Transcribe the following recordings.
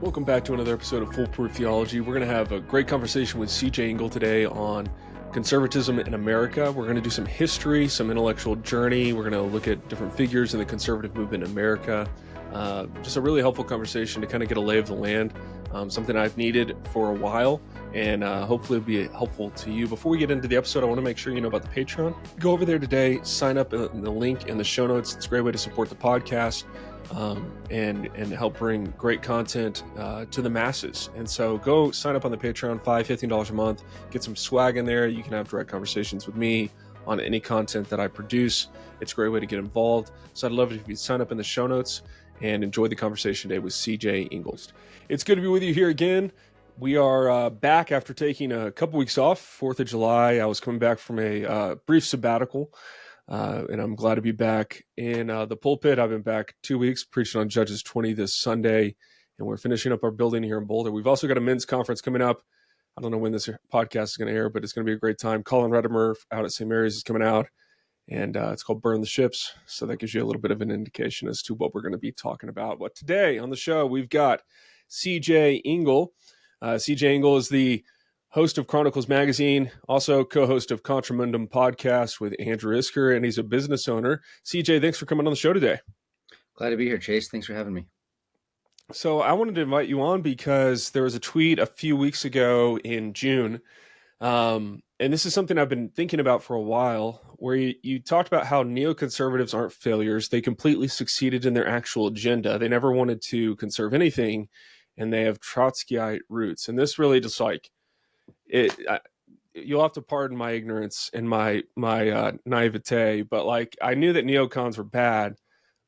Welcome back to another episode of Proof Theology. We're going to have a great conversation with CJ Engel today on conservatism in America. We're going to do some history, some intellectual journey. We're going to look at different figures in the conservative movement in America. Just a really helpful conversation to kind of get a lay of the land, something I've needed for a while, and hopefully it'll be helpful to you. Before we get into the episode, I want to make sure you know about the Patreon. Go over there today, sign up in the link in the show notes. It's a great way to support the podcast. And help bring great content to the masses. And so go sign up on the Patreon, $15 a month, get some swag in there. You can have direct conversations with me on any content that I produce. It's a great way to get involved. So I'd love it if you sign up in the show notes and enjoy the conversation today with CJ Engel. It's good to be with you here again. We are back after taking a couple weeks off, 4th of July. I was coming back from a brief sabbatical. And I'm glad to be back in the pulpit. I've been back 2 weeks preaching on Judges 20 this Sunday, and we're finishing up our building here in Boulder. We've also got a men's conference coming up. I don't know when this podcast is going to air, but it's going to be a great time. Colin Redimer out at St. Mary's is coming out, and it's called Burn the Ships. So that gives you a little bit of an indication as to what we're going to be talking about. But today on the show, we've got CJ Engel. CJ Engel is the host of Chronicles Magazine, also co-host of Contramundum podcast with Andrew Isker, and he's a business owner. CJ, thanks for coming on the show today. Glad to be here, Chase. Thanks for having me. So I wanted to invite you on because there was a tweet a few weeks ago in June, and this is something I've been thinking about for a while, where you talked about how neoconservatives aren't failures. They completely succeeded in their actual agenda. They never wanted to conserve anything, and they have Trotskyite roots. And this really just you'll have to pardon my ignorance and my naivete, but like I knew that neocons were bad,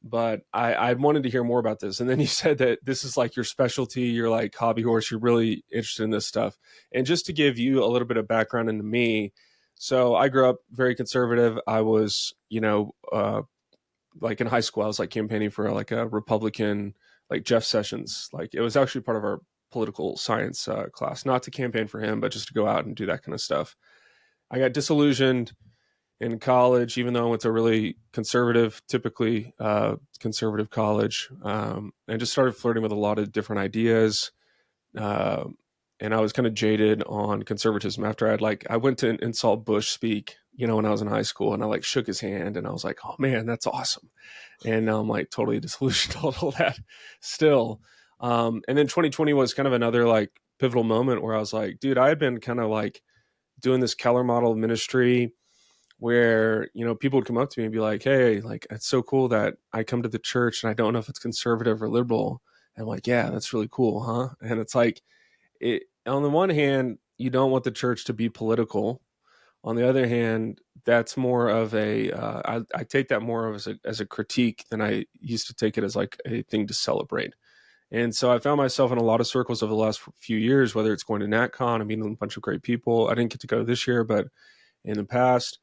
but I wanted to hear more about this. And then you said that this is like your specialty, you're like hobby horse, you're really interested in this stuff. And just to give you a little bit of background into me, so I grew up very conservative. I was, like in high school, I was like campaigning for like a Republican, like Jeff Sessions. Like it was actually part of our political science class, not to campaign for him, but just to go out and do that kind of stuff. I got disillusioned in college, even though I went to a really conservative, typically conservative college, and just started flirting with a lot of different ideas. And I was kind of jaded on conservatism after I went to insult Bush speak, when I was in high school, and I like shook his hand and I was like, oh man, that's awesome. And now I'm like totally disillusioned with all that still. And then 2020 was kind of another like pivotal moment where I was like, dude, I had been kind of like doing this Keller model of ministry where, people would come up to me and be like, hey, like, it's so cool that I come to the church and I don't know if it's conservative or liberal. And I'm like, yeah, that's really cool, huh? And it's like, on the one hand, you don't want the church to be political. On the other hand, that's more of I take that more of as a critique than I used to take it as like a thing to celebrate. And so I found myself in a lot of circles over the last few years, whether it's going to NatCon, I'm meeting a bunch of great people. I didn't get to go this year, but in the past.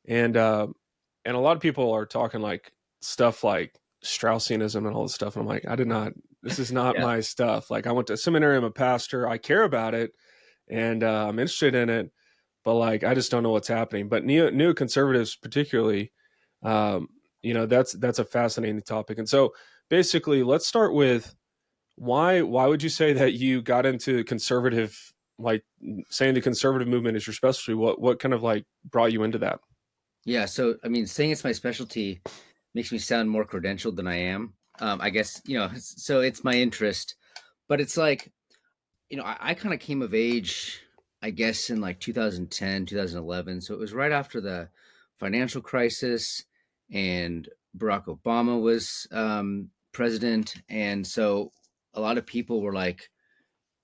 And a lot of people are talking like stuff like Straussianism and all this stuff. And I'm like, this is not my stuff. Like I went to seminary, I'm a pastor, I care about it and I'm interested in it, but like, I just don't know what's happening. But neoconservatives particularly, that's a fascinating topic. And so basically let's start with, why would you say that you got into conservative, like saying the conservative movement is your specialty? What kind of like brought you into that? Yeah. So, I mean, saying it's my specialty makes me sound more credentialed than I am. I guess, so it's my interest, but it's like, I kind of came of age, I guess, in like 2010, 2011. So it was right after the financial crisis and Barack Obama was president. And so a lot of people were like,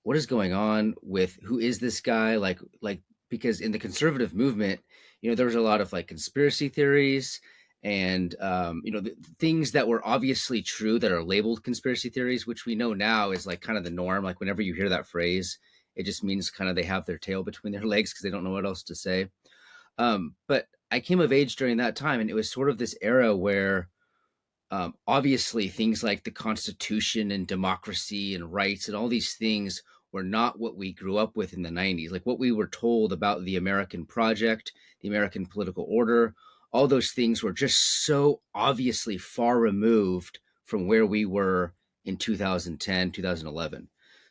what is going on with who is this guy? Like, because in the conservative movement, there was a lot of like conspiracy theories and, things that were obviously true that are labeled conspiracy theories, which we know now is like kind of the norm. Like whenever you hear that phrase, it just means kind of they have their tail between their legs because they don't know what else to say. But I came of age during that time, and it was sort of this era where obviously things like the Constitution and democracy and rights and all these things were not what we grew up with in the 90s. Like what we were told about the American project, the American political order, all those things were just so obviously far removed from where we were in 2010, 2011.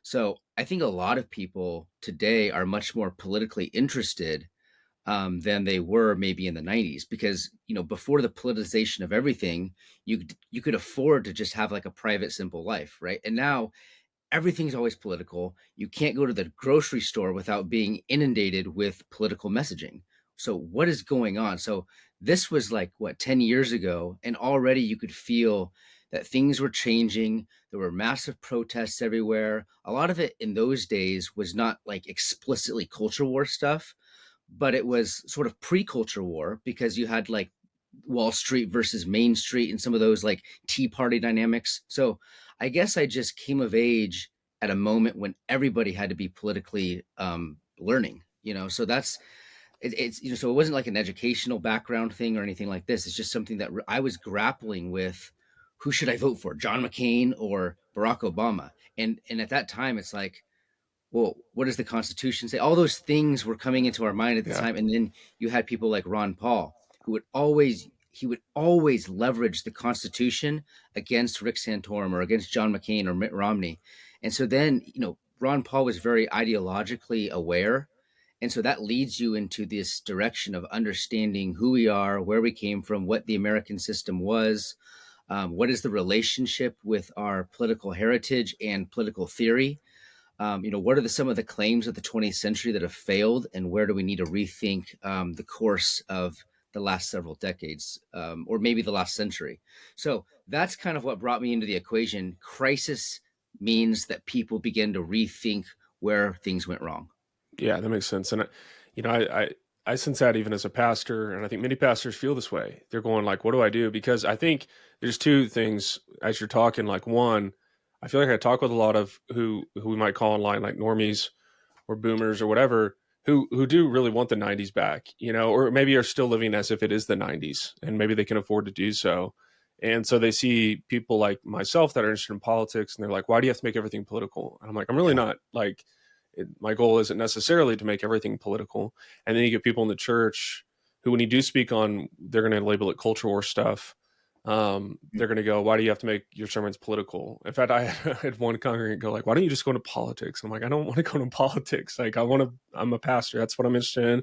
So I think a lot of people today are much more politically interested than they were maybe in the 90s, because before the politicization of everything, you could afford to just have like a private simple life, right? And now everything's always political. You can't go to the grocery store without being inundated with political messaging. So what is going on? So this was like what, 10 years ago, and already you could feel that things were changing. There were massive protests everywhere. A lot of it in those days was not like explicitly culture war stuff, but it was sort of pre-culture war, because you had like Wall Street versus Main Street and some of those like Tea Party dynamics. So I guess I just came of age at a moment when everybody had to be politically learning, so that's it's so it wasn't like an educational background thing or anything like this. It's just something that I was grappling with. Who should I vote for, John McCain or Barack Obama? And at that time it's like, well, what does the Constitution say? All those things were coming into our mind at the Yeah. time. And then you had people like Ron Paul, who would always leverage the Constitution against Rick Santorum or against John McCain or Mitt Romney. And so then, Ron Paul was very ideologically aware. And so that leads you into this direction of understanding who we are, where we came from, what the American system was, what is the relationship with our political heritage and political theory. What are some of the claims of the 20th century that have failed, and where do we need to rethink the course of the last several decades, or maybe the last century? So that's kind of what brought me into the equation. Crisis means that people begin to rethink where things went wrong. Yeah, that makes sense. And you know, I sense that even as a pastor, and I think many pastors feel this way. They're going like, "What do I do?" Because I think there's two things as you're talking. Like one, I feel like I talk with a lot of who we might call online like normies or boomers or whatever, who do really want the '90s back, or maybe are still living as if it is the '90s, and maybe they can afford to do so. And so they see people like myself that are interested in politics, and they're like, "Why do you have to make everything political?" And I'm like, "I'm really Yeah. not like." My goal isn't necessarily to make everything political. And then you get people in the church who, when you do speak on, they're going to label it culture war stuff. They're going to go, "Why do you have to make your sermons political?" In fact, I had one congregant go like, "Why don't you just go into politics?" I'm like, "I don't want to go into politics. Like, I'm a pastor. That's what I'm interested in.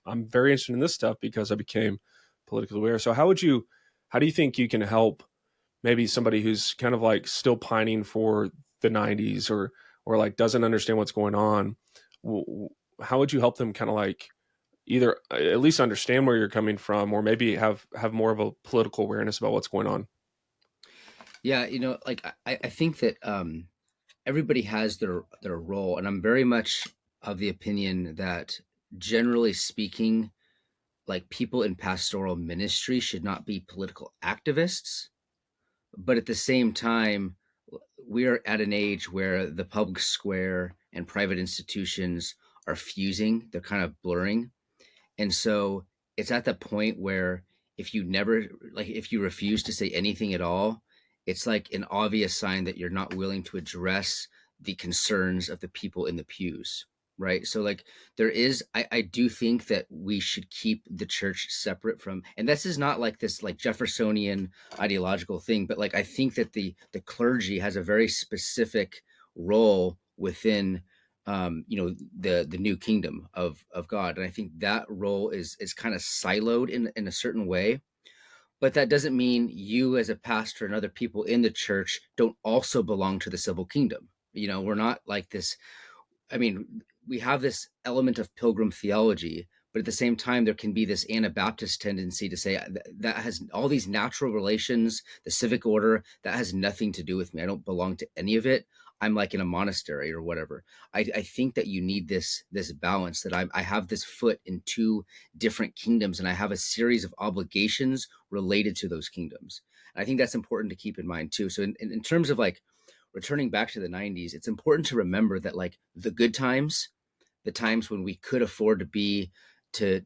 I'm very interested in this stuff because I became politically aware." So how do you think you can help maybe somebody who's kind of like still pining for the '90s, or like doesn't understand what's going on? How would you help them kind of like either at least understand where you're coming from, or maybe have more of a political awareness about what's going on? Yeah, like I think that everybody has their role, and I'm very much of the opinion that, generally speaking, like, people in pastoral ministry should not be political activists, but at the same time, we're at an age where the public square and private institutions are fusing, they're kind of blurring. And so it's at the point where, if you refuse to say anything at all, it's like an obvious sign that you're not willing to address the concerns of the people in the pews. Right. So like, I do think that we should keep the church separate from, and this is not like this like Jeffersonian ideological thing, but like, I think that the clergy has a very specific role within the new kingdom of God. And I think that role is kind of siloed in a certain way. But that doesn't mean you as a pastor and other people in the church don't also belong to the civil kingdom. We're not like this. I mean, we have this element of pilgrim theology, but at the same time, there can be this Anabaptist tendency to say that has all these natural relations, the civic order, that has nothing to do with me. I don't belong to any of it. I'm like in a monastery or whatever. I think that you need this balance, that I have this foot in two different kingdoms, and I have a series of obligations related to those kingdoms. And I think that's important to keep in mind too. So in terms of like returning back to the 90s, it's important to remember that like the good times, the times when we could afford to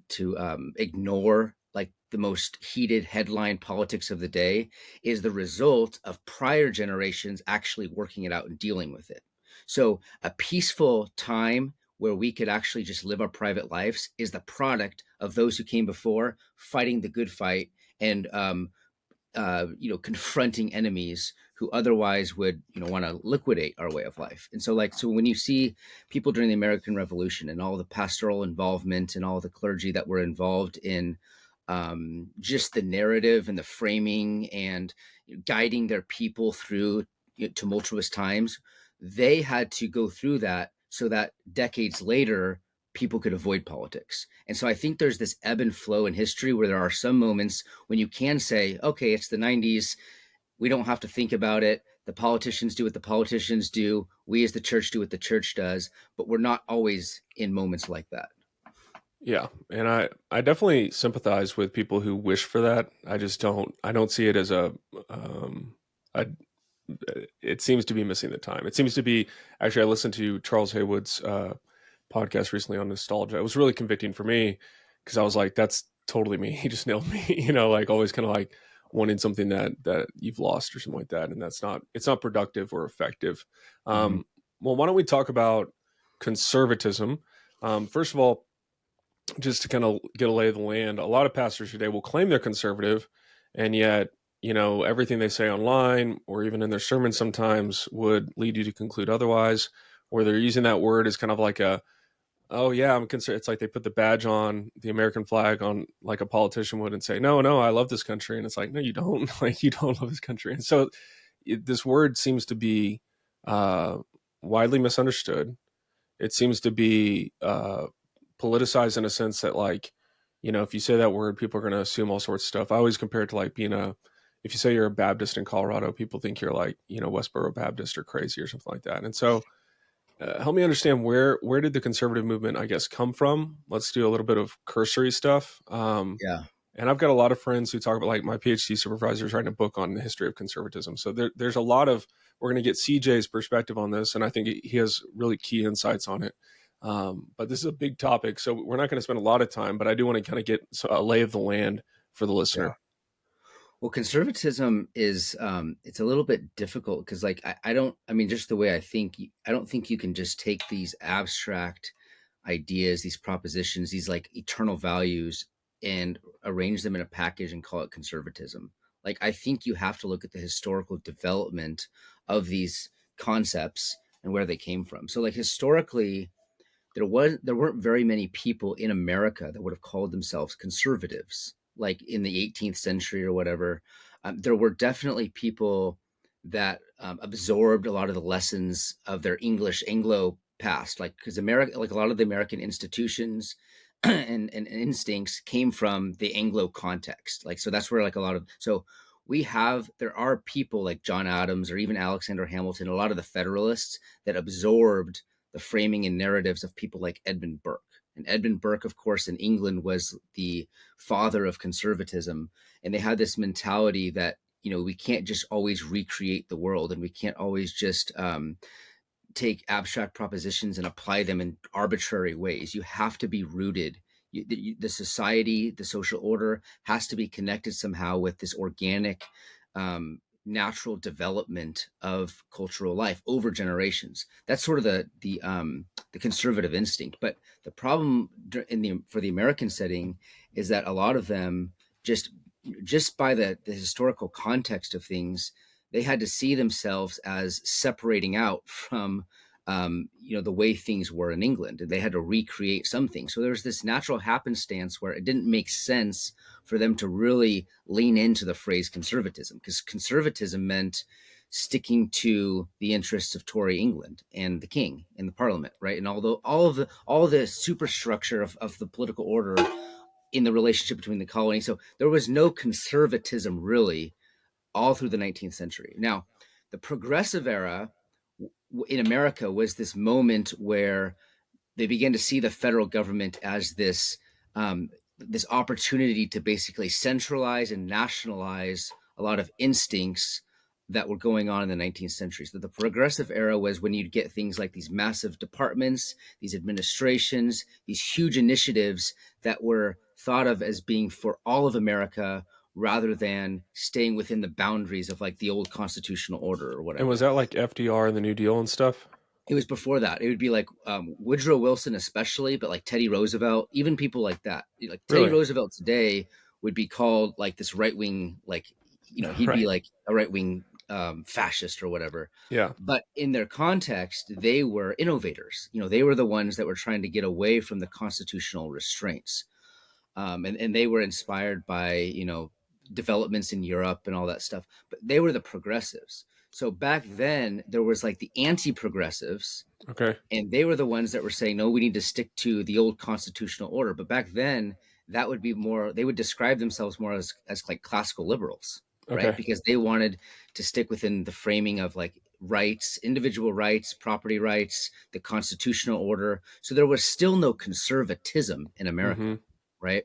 ignore like the most heated headline politics of the day, is the result of prior generations actually working it out and dealing with it. So a peaceful time where we could actually just live our private lives is the product of those who came before, fighting the good fight, and confronting enemies who otherwise would, want to liquidate our way of life. And so, so when you see people during the American Revolution and all the pastoral involvement and all the clergy that were involved in just the narrative and the framing and guiding their people through tumultuous times, they had to go through that so that decades later people could avoid politics. And so I think there's this ebb and flow in history where there are some moments when you can say, okay, it's the 90s. We don't have to think about it. The politicians do what the politicians do. We as the church do what the church does, but we're not always in moments like that. Yeah, and I definitely sympathize with people who wish for that. I don't see it as a it seems to be missing the time. It seems to be actually. I listened to Charles Haywood's podcast recently on nostalgia. It was really convicting for me because I was like, that's totally me. He just nailed me. Like always kind of like wanting something that you've lost or something like that, and it's not productive or effective. Mm-hmm. Well, why don't we talk about conservatism? First of all, just to kind of get a lay of the land, a lot of pastors today will claim they're conservative, and yet, everything they say online or even in their sermons sometimes would lead you to conclude otherwise, or they're using that word as kind of like oh yeah, I'm conservative. It's like they put the badge on the American flag on like a politician would and say, no, no, I love this country. And it's like, no, you don't. Like, you don't love this country. And so this word seems to be uh, widely misunderstood. It seems to be politicized in a sense that, like, if you say that word, people are going to assume all sorts of stuff. I always compare it to like if you say you're a Baptist in Colorado, people think you're like, Westboro Baptist or crazy or something like that. And so help me understand where did the conservative movement, I guess, come from? Let's do a little bit of cursory stuff. Yeah. And I've got a lot of friends who talk about, like, my PhD supervisor is writing a book on the history of conservatism. So there's a lot of, we're going to get CJ's perspective on this, and I think he has really key insights on it. But this is a big topic, so we're not going to spend a lot of time, but I do want to kind of get a lay of the land for the Yeah. listener. Well, conservatism is it's a little bit difficult because, like, I don't, I mean, just the way I think, I don't think you can just take these abstract ideas, these propositions, these like eternal values, and arrange them in a package and call it conservatism. Like, I think you have to look at the historical development of these concepts and where they came from. So, like, historically, there weren't very many people in America that would have called themselves conservatives, like in the 18th century or whatever. There were definitely people that absorbed a lot of the lessons of their English Anglo past, like, because America, like a lot of the American institutions and instincts came from the Anglo context. Like, so that's where like a lot of, so there are people like John Adams or even Alexander Hamilton, a lot of the Federalists that absorbed the framing and narratives of people like Edmund Burke. And Edmund Burke, of course, in England was the father of conservatism. And they had this mentality that, we can't just always recreate the world, and we can't always just take abstract propositions and apply them in arbitrary ways. You have to be rooted. The society, the social order has to be connected somehow with this organic, natural development of cultural life over generations. That's sort of the conservative instinct. But the problem for the American setting is that a lot of them just by the historical context of things, they had to see themselves as separating out from the way things were in England, and they had to recreate something. So there was this natural happenstance where it didn't make sense for them to really lean into the phrase conservatism, because conservatism meant sticking to the interests of Tory England and the king and the parliament, right? And although all the superstructure of the political order in the relationship between the colonies. So there was no conservatism really all through the 19th century. Now, the progressive era in America was this moment where they began to see the federal government as this opportunity to basically centralize and nationalize a lot of instincts that were going on in the 19th century. So the progressive era was when you'd get things like these massive departments, these administrations, these huge initiatives that were thought of as being for all of America rather than staying within the boundaries of like the old constitutional order or And was whatever. that like FDR and the New Deal and stuff? It was before that. It would be like Woodrow Wilson, especially, but like Teddy Roosevelt, even people like that. Like Teddy Really? Roosevelt today would be called like this right wing, like, he'd be Right. like a right wing fascist or whatever. Yeah. But in their context, they were innovators. They were the ones that were trying to get away from the constitutional restraints, and they were inspired by developments in Europe and all that stuff. But they were the progressives. So back then, there was like the anti-progressives, Okay. and they were the ones that were saying, no, we need to stick to the old constitutional order. But back then, that would be more, they would describe themselves more as like classical liberals, right? Okay. Because they wanted to stick within the framing of like rights, individual rights, property rights, the constitutional order. So there was still no conservatism in America, Mm-hmm. right?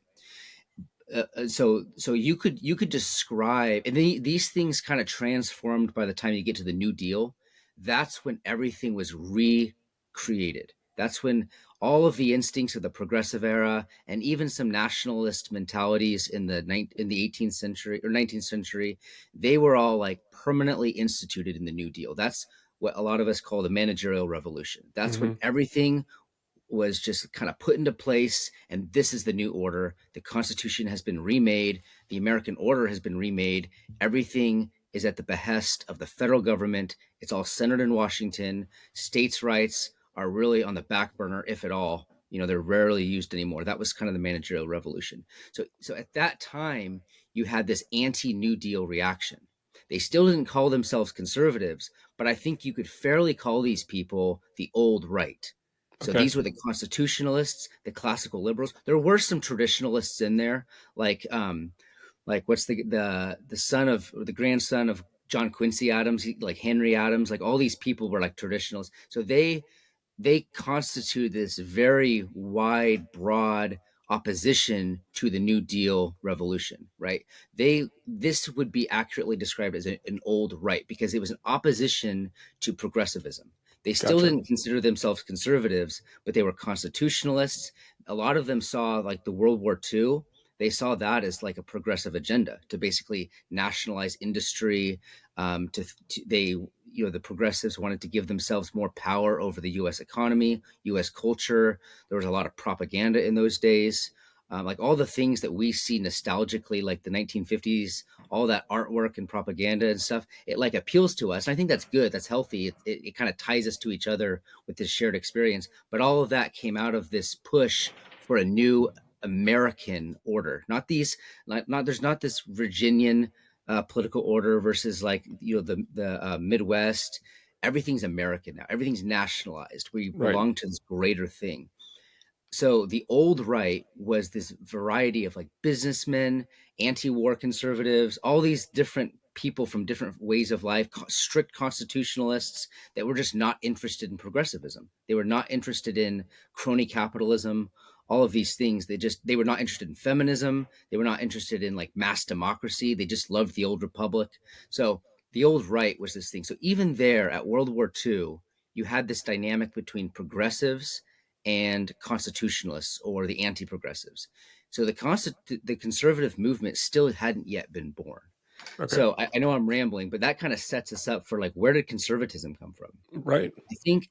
So you could describe, and these things kind of transformed by the time you get to the New Deal. That's when everything was recreated. That's when all of the instincts of the progressive era and even some nationalist mentalities in the 18th century or 19th century, they were all like permanently instituted in the New Deal. That's what a lot of us call the managerial revolution. That's Mm-hmm. when everything was just kind of put into place, and this is the new order. The Constitution has been remade, the American order has been remade. Everything is at the behest of the federal government. It's all centered in Washington. States' rights are really on the back burner, if at all. They're rarely used anymore. That was kind of the managerial revolution. So at that time, you had this anti-New Deal reaction. They still didn't call themselves conservatives, but I think you could fairly call these people the old right. So Okay. these were the constitutionalists, the classical liberals. There were some traditionalists in there, like what's the son of, or the grandson of John Quincy Adams, like Henry Adams, like all these people were like traditionalists. So they constitute this very wide, broad opposition to the New Deal revolution, right? This would be accurately described as an old right because it was an opposition to progressivism. They still Gotcha. didn't consider themselves conservatives, but they were constitutionalists. A lot of them saw like the World War II. They saw that as like a progressive agenda to basically nationalize industry. They the progressives wanted to give themselves more power over the U.S. economy, U.S. culture. There was a lot of propaganda in those days, like all the things that we see nostalgically, like the 1950s, all that artwork and propaganda and stuff. It like appeals to us, and I think that's good. That's healthy. It kind of ties us to each other with this shared experience. But all of that came out of this push for a new American order, not these, not there's not this Virginian political order versus like the Midwest. Everything's American now. Everything's nationalized. We Right. belong to this greater thing. So the old right was this variety of like businessmen, anti-war conservatives, all these different people from different ways of life, strict constitutionalists that were just not interested in progressivism. They were not interested in crony capitalism, all of these things. They were not interested in feminism. They were not interested in like mass democracy. They just loved the old republic. So the old right was this thing. So even there at World War II, you had this dynamic between progressives and constitutionalists or the anti-progressives. So the conservative movement still hadn't yet been born. Okay. So I know I'm rambling, but that kind of sets us up for like, where did conservatism come from? Right. I think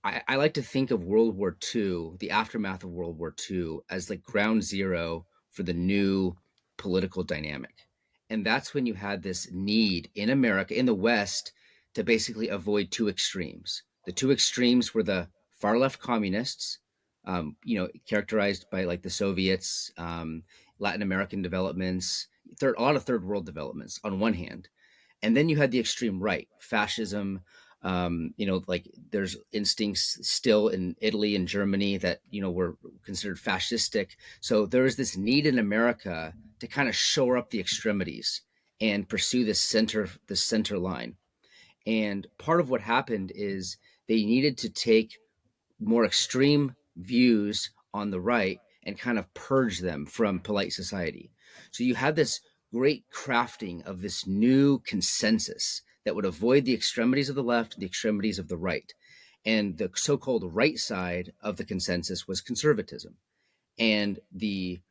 I like to think of World War II, the aftermath of World War II, as like ground zero for the new political dynamic. And that's when you had this need in America, in the West, to basically avoid two extremes. The two extremes were the far left communists, characterized by like the Soviets, Latin American developments, a lot of third world developments on one hand. And then you had the extreme right, fascism. Like there's instincts still in Italy and Germany that were considered fascistic. So there was this need in America to kind of shore up the extremities and pursue the center line. And part of what happened is they needed to take more extreme views on the right and kind of purge them from polite society. So you had this great crafting of this new consensus that would avoid the extremities of the left, the extremities of the right. And the so called right side of the consensus was conservatism. And the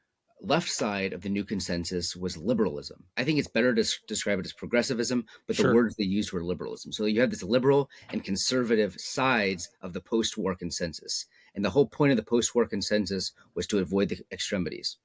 left side of the new consensus was liberalism. I think it's better to describe it as progressivism, but the Sure. words they used were liberalism. So you have this liberal and conservative sides of the post war consensus. And the whole point of the post war consensus was to avoid the extremities.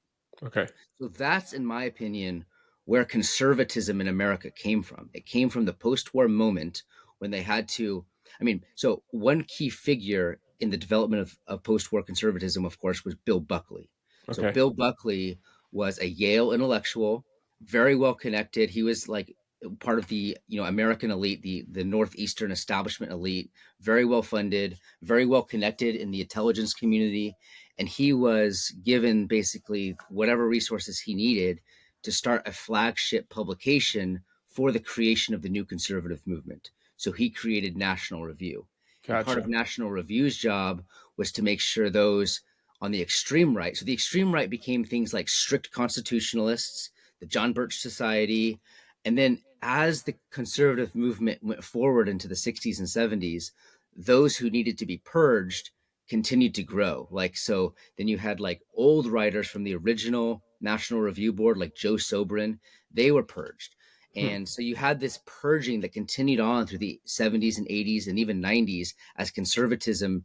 Okay. So that's, in my opinion, where conservatism in America came from. It came from the post-war moment when they had to, I mean, so one key figure in the development of post-war conservatism, of course, was Bill Buckley. So Okay. Bill Buckley was a Yale intellectual, very well connected. He was like part of the American elite, the northeastern establishment elite, very well funded, very well connected in the intelligence community, and he was given basically whatever resources he needed to start a flagship publication for the creation of the new conservative movement. So he created National Review. And part of Gotcha. National Review's job was to make sure those on the extreme right, so the extreme right became things like strict constitutionalists, the John Birch Society, and then as the conservative movement went forward into the 60s and 70s, those who needed to be purged continued to grow. Like, so then you had like old writers from the original National Review Board, like Joe Sobran, they were purged. Hmm. And so you had this purging that continued on through the 70s and 80s and even 90s as conservatism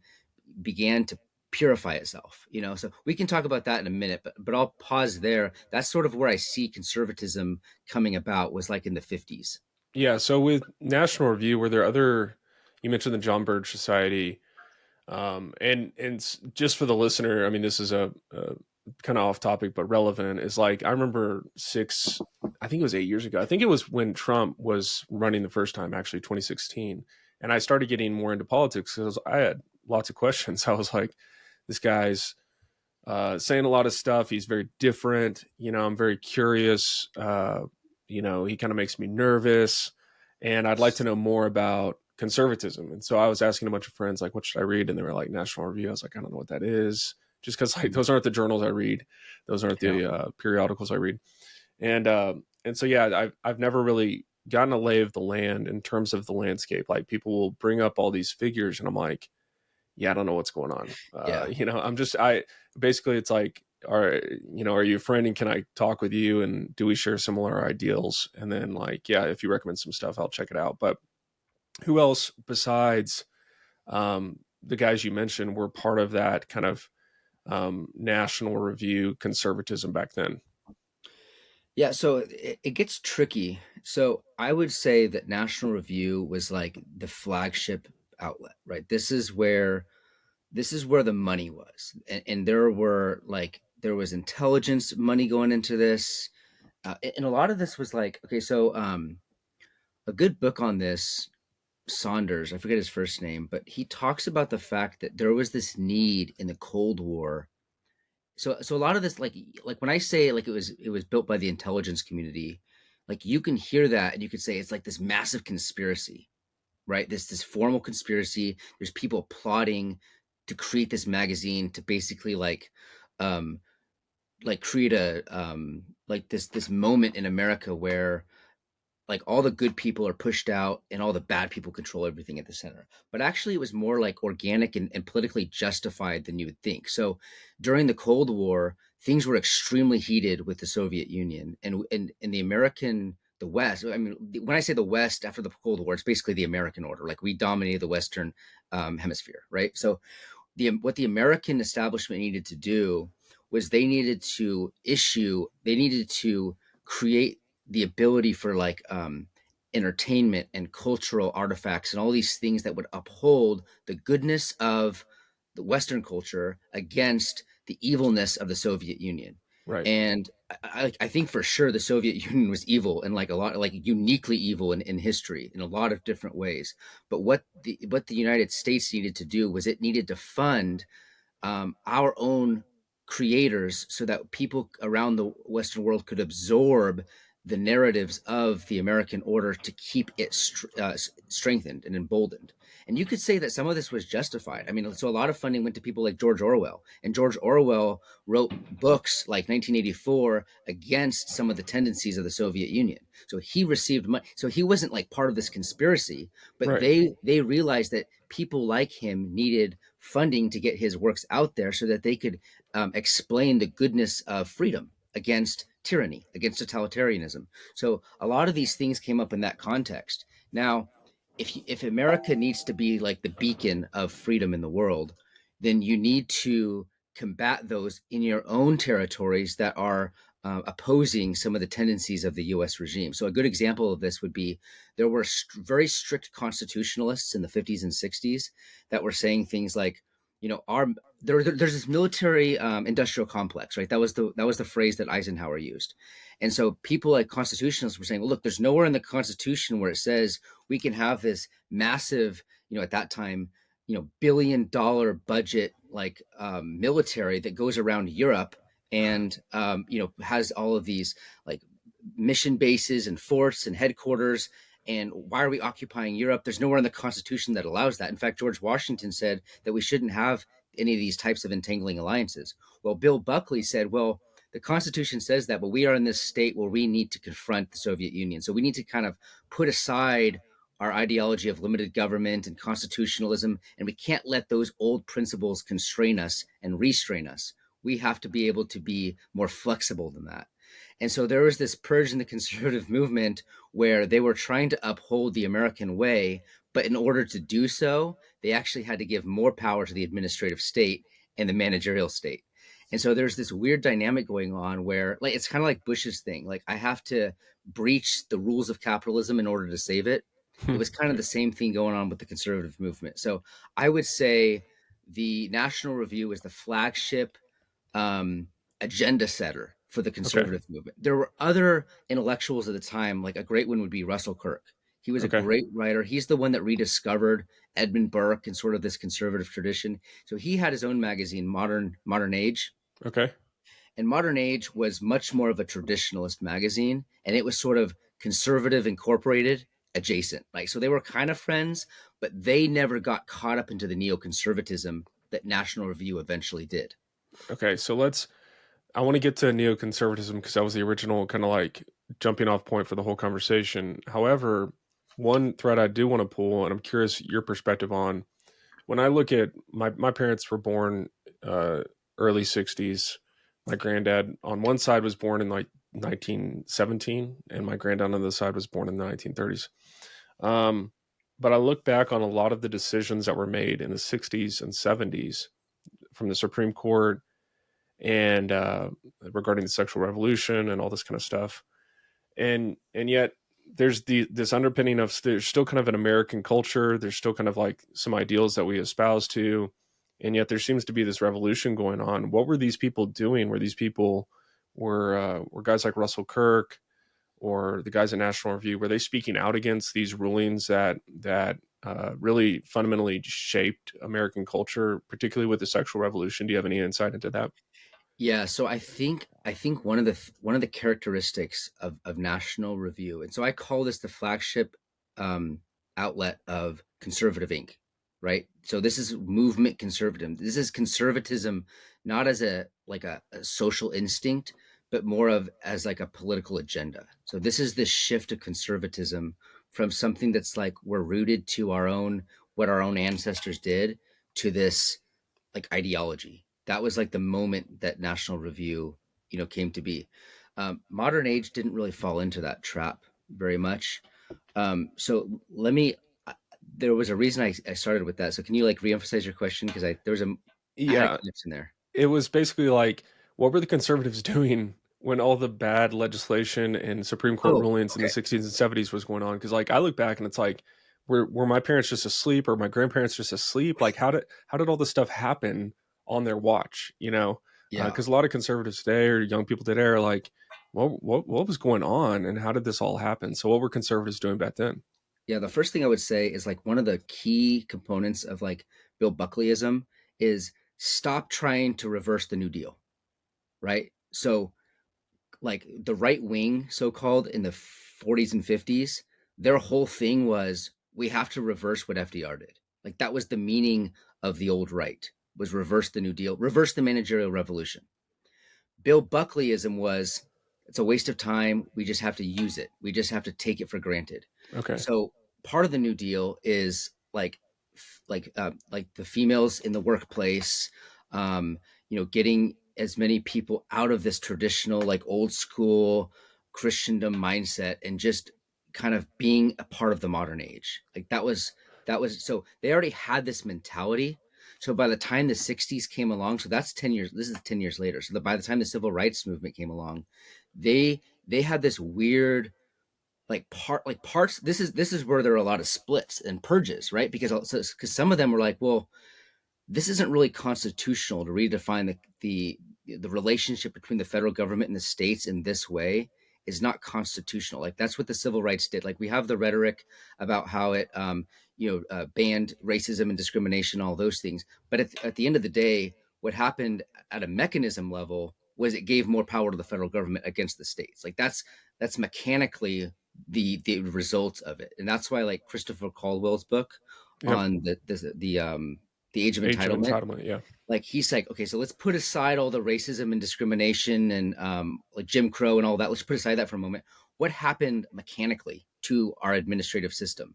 began to purify itself. So we can talk about that in a minute, but I'll pause there. That's sort of where I see conservatism coming about, was like in the 50s. Yeah. So with National Review, were there other? You mentioned the John Birch Society, and just for the listener, I mean, this is a kind of off topic but relevant. Is like I remember I think it was 8 years ago. I think it was when Trump was running the first time, actually 2016, and I started getting more into politics because I had lots of questions. I was like, this guy's saying a lot of stuff. He's very different. I'm very curious. He kind of makes me nervous, and I'd like to know more about conservatism. And so I was asking a bunch of friends, like, what should I read? And they were like, National Review. I was like, I don't know what that is, just because like those aren't the journals I read, those aren't Yeah. the periodicals I read, and so yeah, I've never really gotten a lay of the land in terms of the landscape. Like people will bring up all these figures, and I'm like, yeah, I don't know what's going on. Yeah. I'm just, I basically, it's like, are you a friend and can I talk with you? And do we share similar ideals? And then, like, yeah, if you recommend some stuff, I'll check it out. But who else besides the guys you mentioned were part of that kind of National Review conservatism back then? Yeah, so it gets tricky. So I would say that National Review was like the flagship outlet, right? This is where the money was, and there was intelligence money going into this, and a lot of this was like, okay, so a good book on this, Saunders, I forget his first name, but he talks about the fact that there was this need in the Cold War. So a lot of this, like when I say like it was built by the intelligence community, like you can hear that and you could say it's like this massive conspiracy, right? This formal conspiracy. There's people plotting to create this magazine to basically um create a like this moment in America where like all the good people are pushed out and all the bad people control everything at the center. But actually, it was more like organic and politically justified than you would think. So during the Cold War, things were extremely heated with the Soviet Union and the American, the West. I mean, when I say the West after the Cold War, it's basically the American order. Like we dominated the Western hemisphere, right? So what the American establishment needed to do was they needed to create the ability for entertainment and cultural artifacts and all these things that would uphold the goodness of the Western culture against the evilness of the Soviet Union. Right. And I think for sure the Soviet Union was evil and like a lot, like uniquely evil in history in a lot of different ways. But what the United States needed to do was it needed to fund our own creators so that people around the Western world could absorb the narratives of the American order to keep it strengthened and emboldened. And you could say that some of this was justified. I mean, so a lot of funding went to people like George Orwell, and George Orwell wrote books like 1984 against some of the tendencies of the Soviet Union. So he received money. So he wasn't like part of this conspiracy, but Right. they realized that people like him needed funding to get his works out there so that they could explain the goodness of freedom against tyranny, against totalitarianism. So a lot of these things came up in that context. Now, if America needs to be like the beacon of freedom in the world, then you need to combat those in your own territories that are opposing some of the tendencies of the U.S. regime. So a good example of this would be there were very strict constitutionalists in the 50s and 60s that were saying things like, our there's this military industrial complex, right? That was the phrase that Eisenhower used, and so people like constitutionalists were saying, well, look, there's nowhere in the Constitution where it says we can have this massive, at that time, $1 billion budget like military that goes around Europe and has all of these like mission bases and forts and headquarters. And why are we occupying Europe? There's nowhere in the Constitution that allows that. In fact, George Washington said that we shouldn't have any of these types of entangling alliances. Well, Bill Buckley said, well, the Constitution says that, but we are in this state where we need to confront the Soviet Union. So we need to kind of put aside our ideology of limited government and constitutionalism, and we can't let those old principles constrain us and restrain us. We have to be able to be more flexible than that. And so there was this purge in the conservative movement where they were trying to uphold the American way, but in order to do so, they actually had to give more power to the administrative state and the managerial state. And so there's this weird dynamic going on where, like, it's kind of like Bush's thing. Like, I have to breach the rules of capitalism in order to save it. It was kind of the same thing going on with the conservative movement. So I would say the National Review is the flagship agenda setter for the Okay. conservative movement. There were other intellectuals at the time, like a great one would be Russell Kirk. He was a Okay. great writer. He's the one that rediscovered Edmund Burke and sort of this conservative tradition. So he had his own magazine, Modern Age. Okay. And Modern Age was much more of a traditionalist magazine, and it was sort of conservative incorporated adjacent. Like, so they were kind of friends, but they never got caught up into the neoconservatism that National Review eventually did. Okay. So I want to get to neoconservatism because that was the original kind of like jumping off point for the whole conversation. However, one thread I do want to pull, and I'm curious your perspective on, when I look at my parents were born early 60s. My granddad on one side was born in like 1917, and my granddad on the other side was born in the 1930s. Um, but I look back on a lot of the decisions that were made in the 60s and 70s from the Supreme Court and regarding the sexual revolution and all this kind of stuff. And yet there's this underpinning of there's still kind of an American culture. There's still kind of like some ideals that we espouse to, and yet there seems to be this revolution going on. What were these people doing? Were these people were guys like Russell Kirk or the guys at National Review? Were they speaking out against these rulings that really fundamentally shaped American culture, particularly with the sexual revolution? Do you have any insight into that? Yeah, so I think one of the characteristics of National Review, and so I call this the flagship um, outlet of Conservative Inc. Right? So this is movement conservatism. This is conservatism not as a social instinct, but more of as like a political agenda. So this is the shift of conservatism from something that's like we're rooted to our own what our own ancestors did to this like ideology. That was like the moment that National Review, came to be. Modern Age didn't really fall into that trap very much. So let me. There was a reason I started with that. So can you like reemphasize your question because I had a Yeah, connection there. it was basically like, what were the conservatives doing when all the bad legislation and Supreme Court Oh, rulings in the okay. 60s and 70s was going on? Because like I look back and it's like, were my parents just asleep or my grandparents just asleep? Like how did all this stuff happen on their watch? Yeah. Because a lot of conservatives today or young people today are like, what was going on and how did this all happen? So what were conservatives doing back then? Yeah, the first thing I would say is like one of the key components of like Bill Buckleyism is stop trying to reverse the New Deal, right? So like the right wing, so called in the 40s and 50s, their whole thing was we have to reverse what FDR did. Like that was the meaning of the old right was reverse the New Deal, reverse the managerial revolution. Bill Buckleyism was it's a waste of time. We just have to use it. We just have to take it for granted. Okay. So part of the New Deal is like the females in the workplace, getting as many people out of this traditional like old school Christendom mindset and just kind of being a part of the modern age. Like that was so they already had this mentality. So by the time the 60s came along, so that's 10 years, this is 10 years later. So by the time the civil rights movement came along, they had this weird like parts. This is where there are a lot of splits and purges, right? Because some of them were like, well, this isn't really constitutional to redefine the relationship between the federal government and the states in this way is not constitutional. Like that's what the civil rights did. Like we have the rhetoric about how it banned racism and discrimination, all those things, but at the end of the day, what happened at a mechanism level was it gave more power to the federal government against the states. Like that's mechanically the results of it. And that's why like Christopher Caldwell's book Yep. on the age of Age of entitlement, entitlement. Yeah. like he's like, okay, so let's put aside all the racism and discrimination and like Jim Crow and all that. Let's put aside that for a moment. What happened mechanically to our administrative system?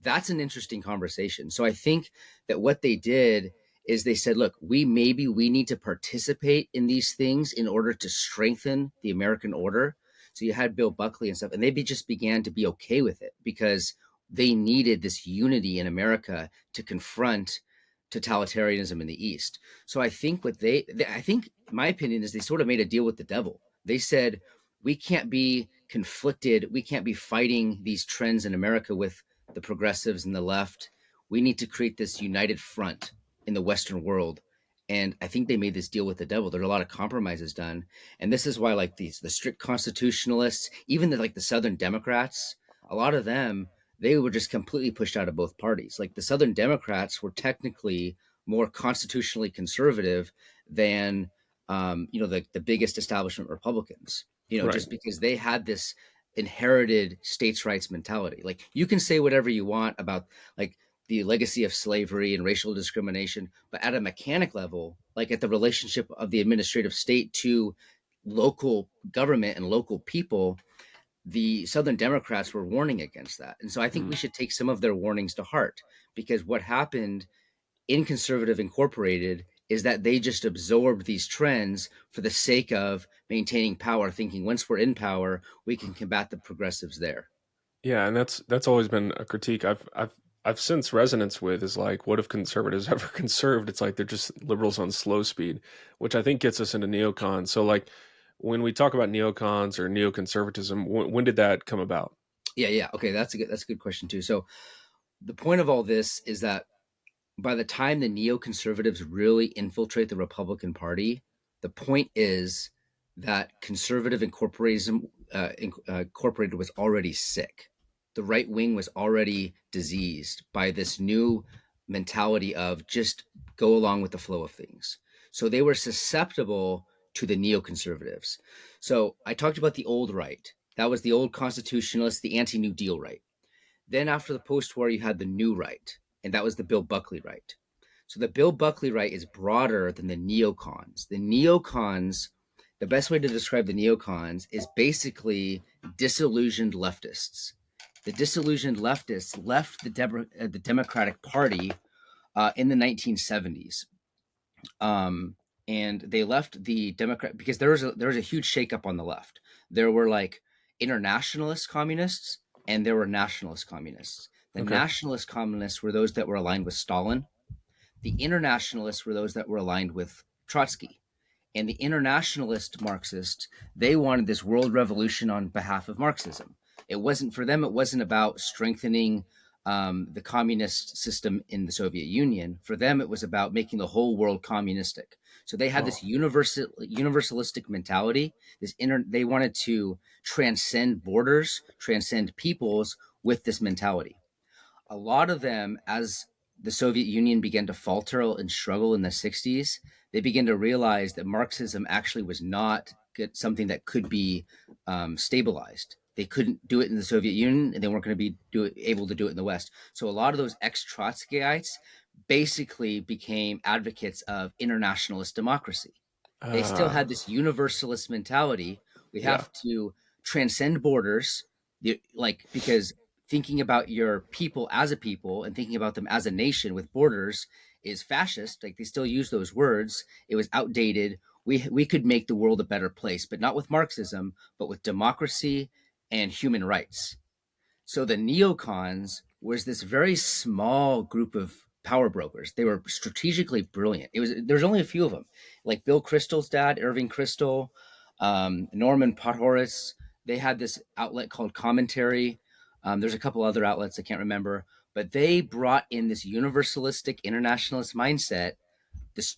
That's an interesting conversation. So I think that what they did is they said, look, we need to participate in these things in order to strengthen the American order. So you had Bill Buckley and stuff, and just began to be okay with it because they needed this unity in America to confront totalitarianism in the East. So I think I think my opinion is they sort of made a deal with the devil. They said, we can't be conflicted. We can't be fighting these trends in America with the progressives and the left. We need to create this united front in the Western world. And I think they made this deal with the devil. There's a lot of compromises done. And this is why like the strict constitutionalists, even the Southern Democrats, a lot of them, they were just completely pushed out of both parties. Like the Southern Democrats were technically more constitutionally conservative than the biggest establishment Republicans. Right. Just because they had this inherited states' rights mentality. Like you can say whatever you want about like the legacy of slavery and racial discrimination, but at a mechanic level, like at the relationship of the administrative state to local government and local people, the Southern Democrats were warning against that. And so I think we Mm. should take some of their warnings to heart because what happened in Conservative Incorporated is that they just absorbed these trends for the sake of maintaining power, thinking once we're in power, we can combat the progressives there. Yeah, and that's always been a critique I've since resonance with is like, what if conservatives ever conserved? It's like they're just liberals on slow speed, which I think gets us into neocons. So like when we talk about neocons or neoconservatism, when did that come about? Yeah, yeah. Okay, that's a good question too. So the point of all this is that by the time the neoconservatives really infiltrate the Republican Party, the point is that conservative incorporated was already sick. The right wing was already diseased by this new mentality of just go along with the flow of things. So they were susceptible to the neoconservatives. So I talked about the old right. That was the old constitutionalists, the anti-New Deal right. Then after the post-war, you had the new right, and that was the Bill Buckley right. So the Bill Buckley right is broader than the neocons. The neocons, the best way to describe the neocons is basically disillusioned leftists. The disillusioned leftists left the Democratic Party in the 1970s. Um, and they left the Democrat because there was a huge shakeup on the left. There were like internationalist communists and there were nationalist communists. The Okay. nationalist communists were those that were aligned with Stalin. The internationalists were those that were aligned with Trotsky. And the internationalist Marxists, they wanted this world revolution on behalf of Marxism. It wasn't for them, it wasn't about strengthening the communist system in the Soviet Union. For them, it was about making the whole world communistic. So they had Oh, this universalistic mentality. They wanted to transcend borders, transcend peoples with this mentality. A lot of them, as the Soviet Union began to falter and struggle in the 60s, they began to realize that Marxism actually was not something that could be stabilized. They couldn't do it in the Soviet Union, and they weren't going to be able to do it in the West. So a lot of those ex-Trotskyites basically became advocates of internationalist democracy. They still uh, had this universalist mentality. We yeah. have to transcend borders, because thinking about your people as a people and thinking about them as a nation with borders is fascist. Like they still use those words. It was outdated. We could make the world a better place, but not with Marxism, but with democracy and human rights. So the neocons was this very small group of power brokers. They were strategically brilliant. There's only a few of them, like Bill Kristol's dad, Irving Kristol, Norman Podhoretz. They had this outlet called Commentary. There's a couple other outlets I can't remember, but they brought in this universalistic internationalist mindset, this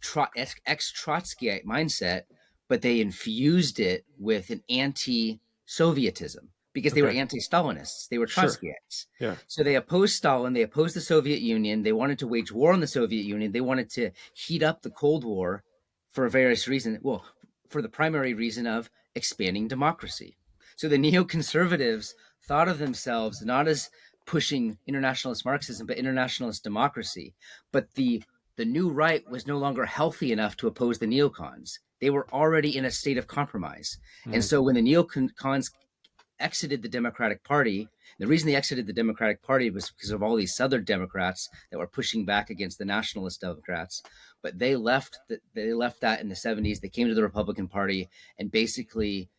ex-Trotskyite mindset, but they infused it with an anti-Sovietism because they were Okay. anti-Stalinists. They were Sure. Trotskyites. Yeah. So they opposed Stalin. They opposed the Soviet Union. They wanted to wage war on the Soviet Union. They wanted to heat up the Cold War for various reasons. Well, for the primary reason of expanding democracy. So the neoconservatives thought of themselves not as pushing internationalist Marxism, but internationalist democracy. But the new right was no longer healthy enough to oppose the neocons. They were already in a state of compromise. And Mm. so when the neocons exited the Democratic Party, the reason they exited the Democratic Party was because of all these Southern Democrats that were pushing back against the nationalist Democrats. But they left that in the 70s. They came to the Republican Party, and basically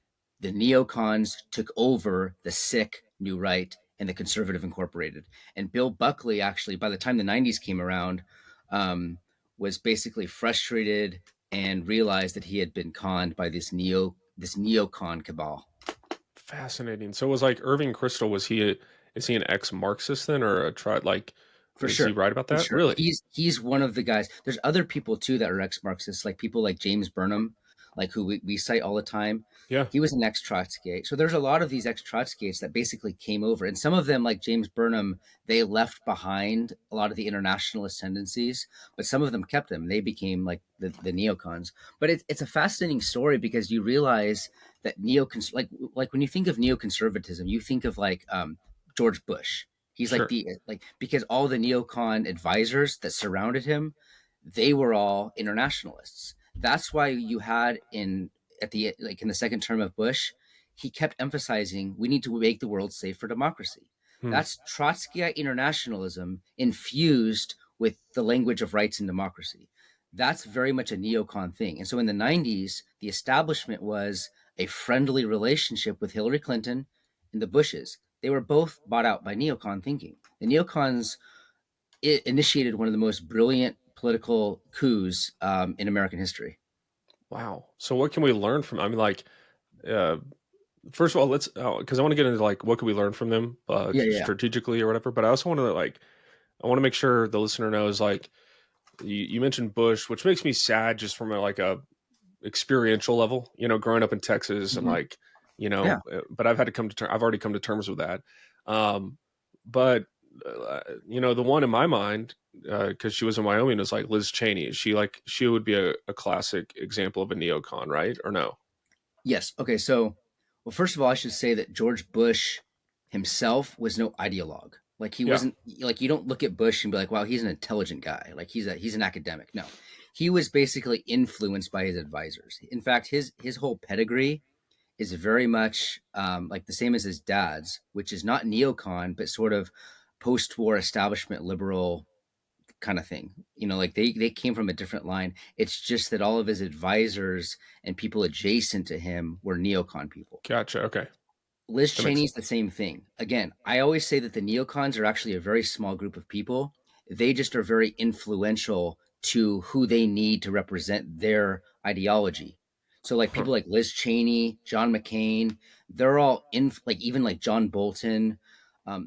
the neocons took over the sick new right and the Conservative Incorporated. And Bill Buckley, actually, by the time the 90s came around, was basically frustrated and realized that he had been conned by this neocon cabal. Fascinating. So was like Irving Kristol, is he an ex-Marxist then, or a try like For is he sure. right about For that? sure. Really? He's one of the guys. There's other people too that are ex-Marxists, like people like James Burnham, like who we cite all the time. Yeah. He was an ex-Trotskyite. So there's a lot of these ex-Trotskyites that basically came over. And some of them, like James Burnham, they left behind a lot of the internationalist tendencies, but some of them kept them. They became like the neocons. But it's a fascinating story because you realize that like when you think of neoconservatism, you think of like George Bush. He's like Sure. the like because all the neocon advisors that surrounded him, they were all internationalists. That's why you had in the second term of Bush, he kept emphasizing we need to make the world safe for democracy. Hmm. That's Trotskyite internationalism infused with the language of rights and democracy. That's very much a neocon thing. And so in the 90s, the establishment was a friendly relationship with Hillary Clinton and the Bushes. They were both bought out by neocon thinking. The neocons initiated one of the most brilliant political coups in American history. Wow. So what can we learn from? I mean, like, uh, first of all, let's because I want to get into like what can we learn from them Yeah, yeah, strategically or whatever. But I also want to like I want to make sure the listener knows like you mentioned Bush, which makes me sad just from a experiential level. You know, growing up in Texas and hmm like yeah. but I've had to I've already come to terms with that. But the one in my mind, because she was in Wyoming, is like Liz Cheney. She would be a classic example of a neocon, right? Or no? Yes. Okay. So, well, first of all, I should say that George Bush himself was no ideologue. Like he Yeah. wasn't like you don't look at Bush and be like, wow, he's an intelligent guy. Like he's an academic. No, he was basically influenced by his advisors. In fact, his whole pedigree is very much like the same as his dad's, which is not neocon, but sort of post-war establishment liberal kind of thing. Like they came from a different line. It's just that all of his advisors and people adjacent to him were neocon people. Gotcha. Okay. Liz That makes Cheney's the same thing. Again, I always say that the neocons are actually a very small group of people. They just are very influential to who they need to represent their ideology. So like huh. people like Liz Cheney, John McCain, they're all in like even like John Bolton,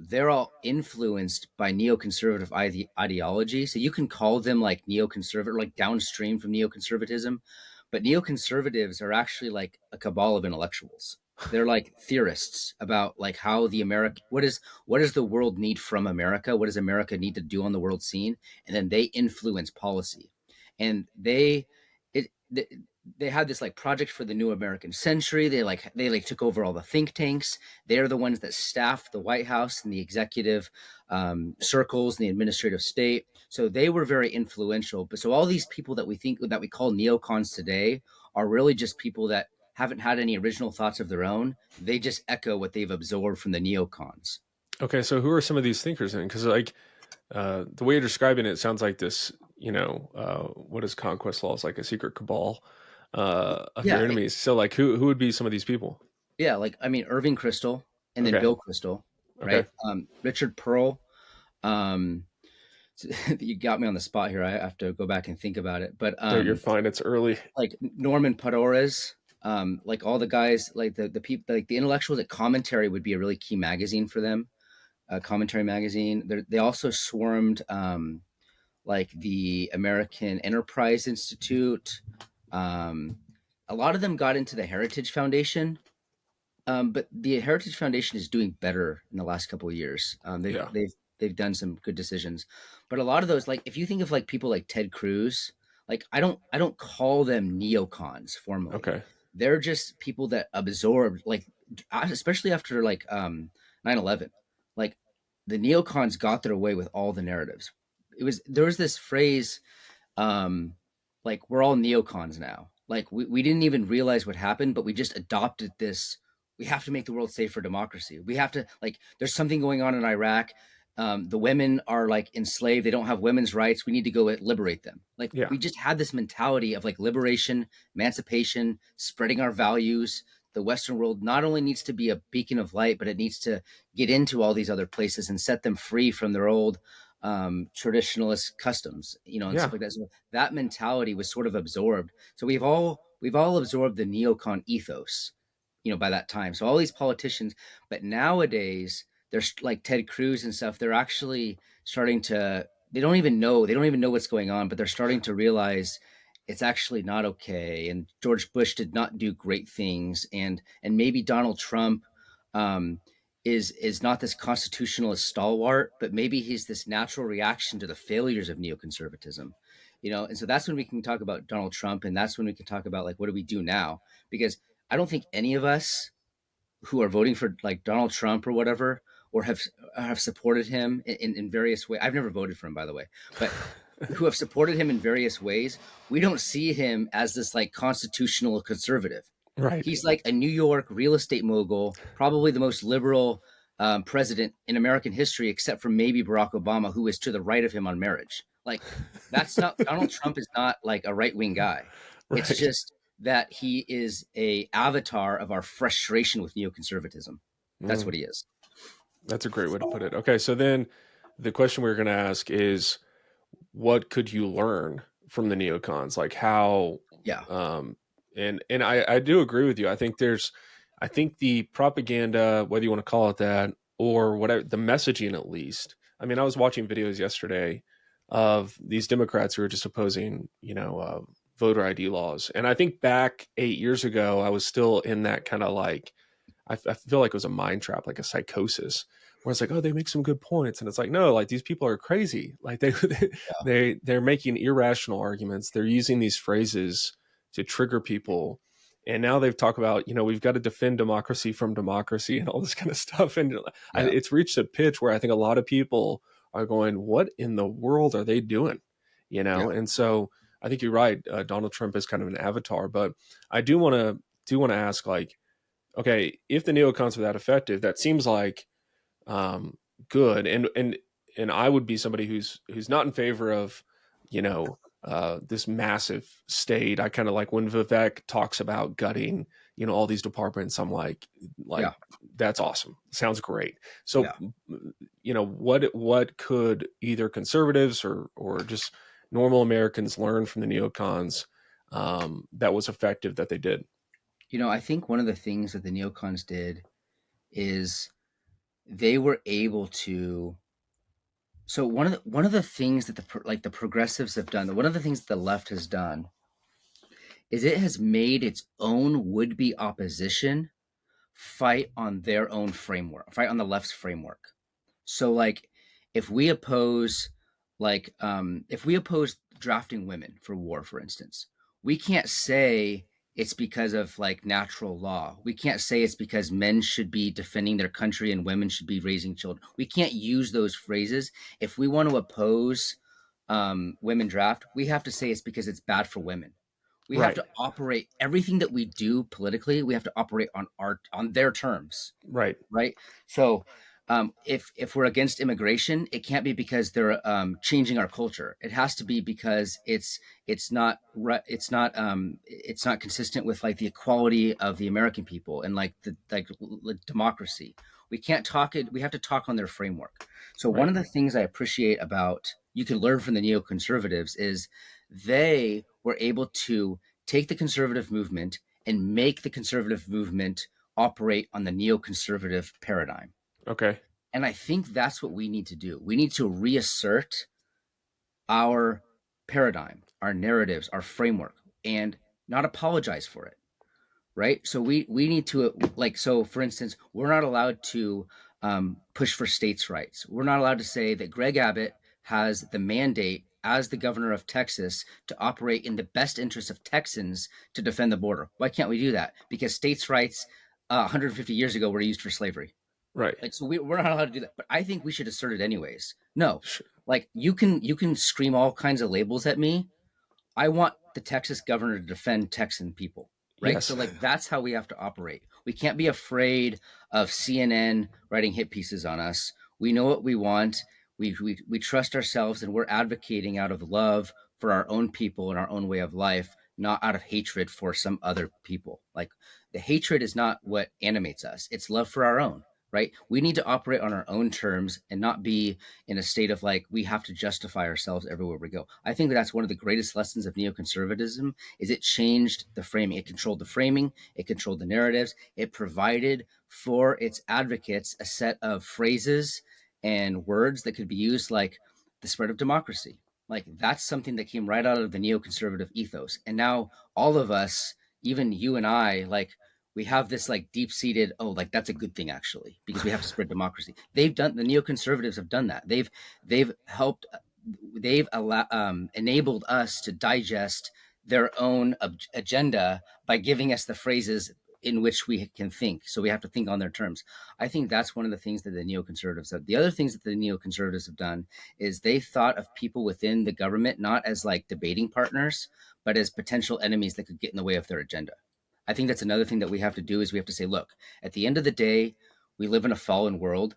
they're all influenced by neoconservative ideology. So you can call them like neoconservative, like downstream from neoconservatism, but neoconservatives are actually like a cabal of intellectuals. They're like theorists about like how the America what does the world need from America? What does America need to do on the world scene? And then they influence policy. And it they had this like project for the new American century. They took over all the think tanks. They're the ones that staff the White House and the executive circles and the administrative state. So they were very influential. But so all these people that we call neocons today are really just people that haven't had any original thoughts of their own. They just echo what they've absorbed from the neocons. Okay. So who are some of these thinkers then? Because like the way you're describing it sounds like this. What is conquest laws like a secret cabal of your Yeah, enemies. So like who would be some of these people? yeah. Like I mean, Irving Kristol and then Okay. Bill Kristol, Okay. right? Richard Pearl. Um, you got me on the spot here. I have to go back and think about it. But No, you're fine. It's early. like Norman Podhoretz, like all the guys, like the people, like the intellectuals at Commentary would be a really key magazine for them. Commentary magazine. They also swarmed like the American Enterprise Institute. Um, a lot of them got into the Heritage Foundation, but the Heritage Foundation is doing better in the last couple of years. Yeah. They've done some good decisions, but a lot of those, like if you think of like people like Ted Cruz, like I don't call them neocons formally. Okay. They're just people that absorbed, like especially after like 9/11, like the neocons got their way with all the narratives. There was this phrase, um, like we're all neocons now. Like we didn't even realize what happened, but we just adopted this. We have to make the world safe for democracy. We have to, like, there's something going on in Iraq. The women are like enslaved. They don't have women's rights. We need to go liberate them. Like Yeah. we just had this mentality of like liberation, emancipation, spreading our values. The Western world not only needs to be a beacon of light, but it needs to get into all these other places and set them free from their old traditionalist customs, and Yeah. stuff like that. So that mentality was sort of absorbed. So we've all absorbed the neocon ethos, by that time. So all these politicians, but nowadays there's like Ted Cruz and stuff. They're actually starting to. They don't even know what's going on, but they're starting to realize it's actually not okay. And George Bush did not do great things, and maybe Donald Trump. Um, is not this constitutionalist stalwart, but maybe he's this natural reaction to the failures of neoconservatism, And so that's when we can talk about Donald Trump, and that's when we can talk about like what do we do now? Because I don't think any of us who are voting for like Donald Trump or whatever, or have supported him in various ways. I've never voted for him, by the way, but who have supported him in various ways. We don't see him as this like constitutional conservative. Right. He's like a New York real estate mogul, probably the most liberal president in American history, except for maybe Barack Obama, who is to the right of him on marriage. Like, that's not Donald Trump is not like a right wing guy. It's Right. just that he is a avatar of our frustration with neoconservatism. That's Mm, what he is. that's a great way to put it. Okay. So then the question we're going to ask is, what could you learn from the neocons? Like how, Yeah, um, and I do agree with you. I think the propaganda, whether you want to call it that or whatever, the messaging at least. I mean, I was watching videos yesterday of these Democrats who are just opposing, voter ID laws. And I think back 8 years ago, I was still in that kind of like, I feel like it was a mind trap, like a psychosis, where it's like, oh, they make some good points, and it's like, no, like these people are crazy. Like they're making irrational arguments. They're using these phrases to trigger people, and now they've talked about, we've got to defend democracy from democracy and all this kind of stuff. And yeah, it's reached a pitch where I think a lot of people are going, what in the world are they doing? yeah. And so I think you're right. Donald Trump is kind of an avatar, but I do want to ask, like, okay, if the neocons are that effective, that seems like good, and I would be somebody who's not in favor of, this massive state. I kind of like when Vivek talks about gutting, all these departments. I'm like Yeah, that's awesome. Sounds great. So, yeah. what could either conservatives or just normal Americans learn from the neocons that was effective that they did? I think one of the things that the neocons did is they were able to. So one of the things that the progressives have done, one of the things that the left has done, is it has made its own would-be opposition fight on their own framework, fight on the left's framework. So like if we oppose drafting women for war, for instance, we can't say it's because of like natural law. We can't say it's because men should be defending their country and women should be raising children. We can't use those phrases. If we want to oppose women draft, we have to say it's because it's bad for women. We have Right. to operate everything that we do politically. We have to operate on their terms, Right. right? So if we're against immigration, it can't be because they're changing our culture. It has to be because it's not consistent with like the equality of the American people and like democracy. We can't talk it. We have to talk on their framework. So one Right. of the things I appreciate about you can learn from the neoconservatives is they were able to take the conservative movement and make the conservative movement operate on the neoconservative paradigm. Okay. And I think that's what we need to do. We need to reassert our paradigm, our narratives, our framework, and not apologize for it. Right. So we need to, like, so for instance, we're not allowed to push for states' rights. We're not allowed to say that Greg Abbott has the mandate as the governor of Texas to operate in the best interest of Texans to defend the border. Why can't we do that? Because states' rights 150 years ago were used for slavery. Right. Like, so we're not allowed to do that. But I think we should assert it anyways. No, Sh- like, you can scream all kinds of labels at me. I want the Texas governor to defend Texan people, right? So, yes. like, that's how we have to operate. We can't be afraid of CNN writing hit pieces on us. We know what we want. We trust ourselves, and we're advocating out of love for our own people and our own way of life, not out of hatred for some other people. Like, the hatred is not what animates us. It's love for our own, right? We need to operate on our own terms and not be in a state of like we have to justify ourselves everywhere we go. I think that's one of the greatest lessons of neoconservatism is it changed the framing. It controlled the framing, it controlled the narratives, it provided for its advocates a set of phrases and words that could be used, like the spread of democracy. Like, that's something that came right out of the neoconservative ethos. And now all of us, even you and I, like, we have this like deep-seated, oh, like, that's a good thing actually, because we have to spread democracy. The neoconservatives have done that. They've helped, enabled us to digest their own agenda by giving us the phrases in which we can think. So we have to think on their terms. I think that's one of the things that the neoconservatives have. The other things that the neoconservatives have done is they thought of people within the government not as like debating partners, but as potential enemies that could get in the way of their agenda. I think that's another thing that we have to do is we have to say, look, at the end of the day, we live in a fallen world.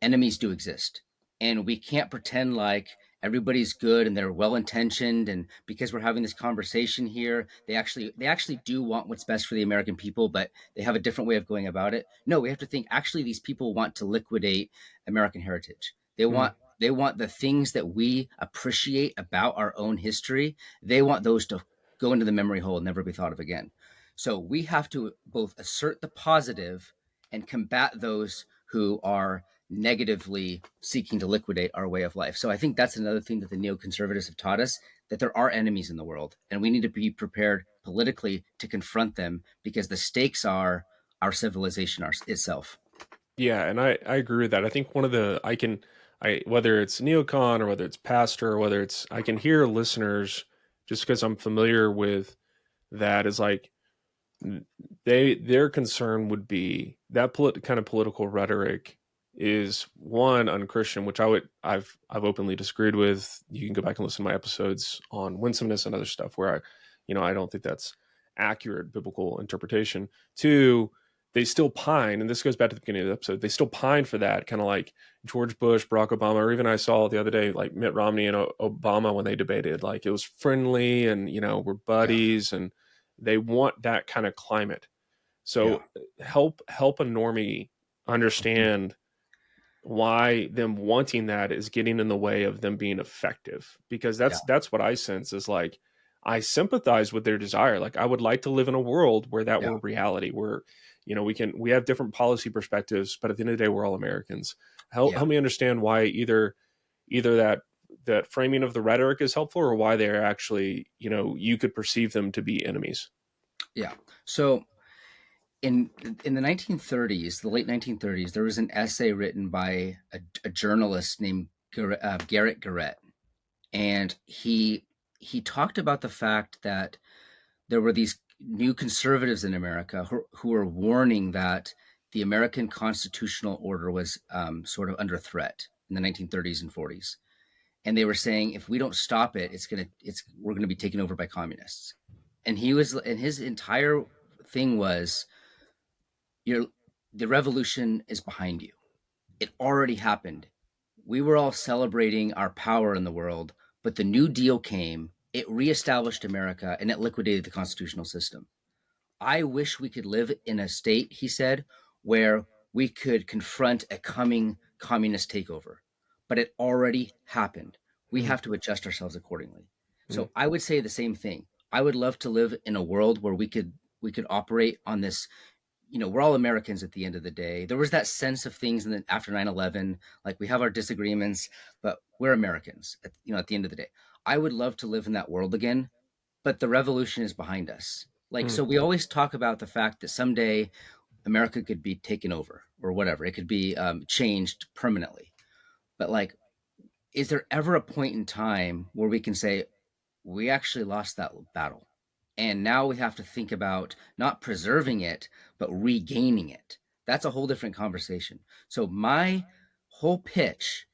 Enemies do exist. And we can't pretend like everybody's good and they're well intentioned, and because we're having this conversation here, they actually do want what's best for the American people, but they have a different way of going about it. No, we have to think actually these people want to liquidate American heritage. They Mm. want they want the things that we appreciate about our own history. They want those to go into the memory hole and never be thought of again. So we have to both assert the positive and combat those who are negatively seeking to liquidate our way of life. So I think that's another thing that the neoconservatives have taught us, that there are enemies in the world, and we need to be prepared politically to confront them because the stakes are our civilization itself. Yeah, and I agree with that. I think one of the I whether it's neocon or whether it's pastor or whether it's I can hear listeners just because I'm familiar with that is like their concern would be that kind of political rhetoric is one unchristian, which I've openly disagreed with. You can go back and listen to my episodes on winsomeness and other stuff where I don't think that's accurate biblical interpretation. Two, they still pine, and this goes back to the beginning of the episode. They still pine for that, kind of like George Bush, Barack Obama, or even I saw the other day like Mitt Romney and Obama when they debated. Like it was friendly, and we're Yeah, buddies, and they want that kind of climate. yeah, So help a normie understand why them wanting that is getting in the way of them being effective, because yeah, that's what I sense is like I sympathize with their desire. Like I would like to live in a world where that yeah, were reality, where we have different policy perspectives, but at the end of the day we're all Americans. Help yeah, me understand why either that framing of the rhetoric is helpful, or why they're actually, you could perceive them to be enemies. yeah. So in the 1930s, the late 1930s, there was an essay written by a journalist named Garrett Garrett, and he talked about the fact that there were these new conservatives in America who were warning that the American constitutional order was sort of under threat in the 1930s and 40s, and they were saying if we don't stop it, we're gonna be taken over by communists. And his entire thing was, you're the revolution is behind you. It already happened. We were all celebrating our power in the world, but the New Deal came, it reestablished America, and it liquidated the constitutional system. I wish we could live in a state, he said, where we could confront a coming communist takeover. But it already happened. we Mm, have to adjust ourselves accordingly. mm, So I would say the same thing. I would love to live in a world where we could operate on this. We're all Americans at the end of the day. There was that sense of things after 9/11, like we have our disagreements, but we're Americans at the end of the day. I would love to live in that world again, but the revolution is behind us. Like, mm. so we always talk about the fact that someday America could be taken over or whatever. It could be changed permanently. But like, is there ever a point in time where we can say we actually lost that battle? And now we have to think about not preserving it, but regaining it. That's a whole different conversation. So my whole pitch,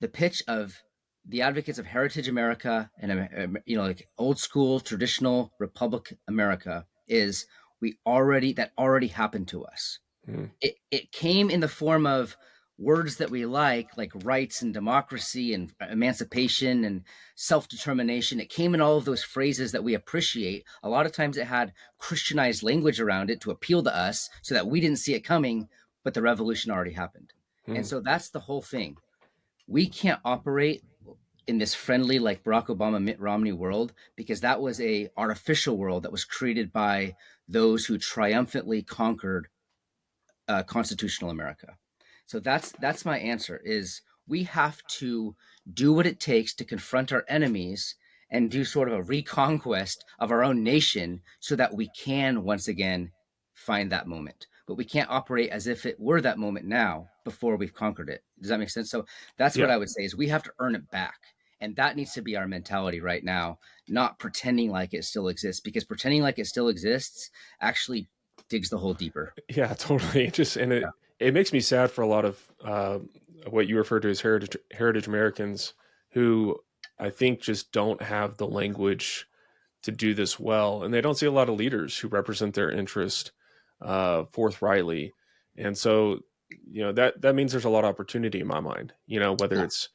the pitch of the advocates of Heritage America and like old school traditional Republic America is that already happened to us. Mm. It came in the form of words that we like rights and democracy and emancipation and self-determination. It came in all of those phrases that we appreciate. A lot of times it had Christianized language around it to appeal to us so that we didn't see it coming, but the revolution already happened. And Mm. so that's the whole thing. We can't operate in this friendly, like Barack Obama, Mitt Romney world, because that was a artificial world that was created by those who triumphantly conquered constitutional America. So that's my answer. Is we have to do what it takes to confront our enemies and do sort of a reconquest of our own nation so that we can once again find that moment. But we can't operate as if it were that moment now before we've conquered it. Does that make sense? So that's what Yeah. I would say is we have to earn it back. And that needs to be our mentality right now, not pretending like it still exists, because pretending like it still exists actually digs the hole deeper. Yeah, totally. Yeah. It makes me sad for a lot of what you refer to as heritage Americans who I think just don't have the language to do this well, and they don't see a lot of leaders who represent their interest forthrightly, and so that means there's a lot of opportunity in my mind. Whether Yeah. it's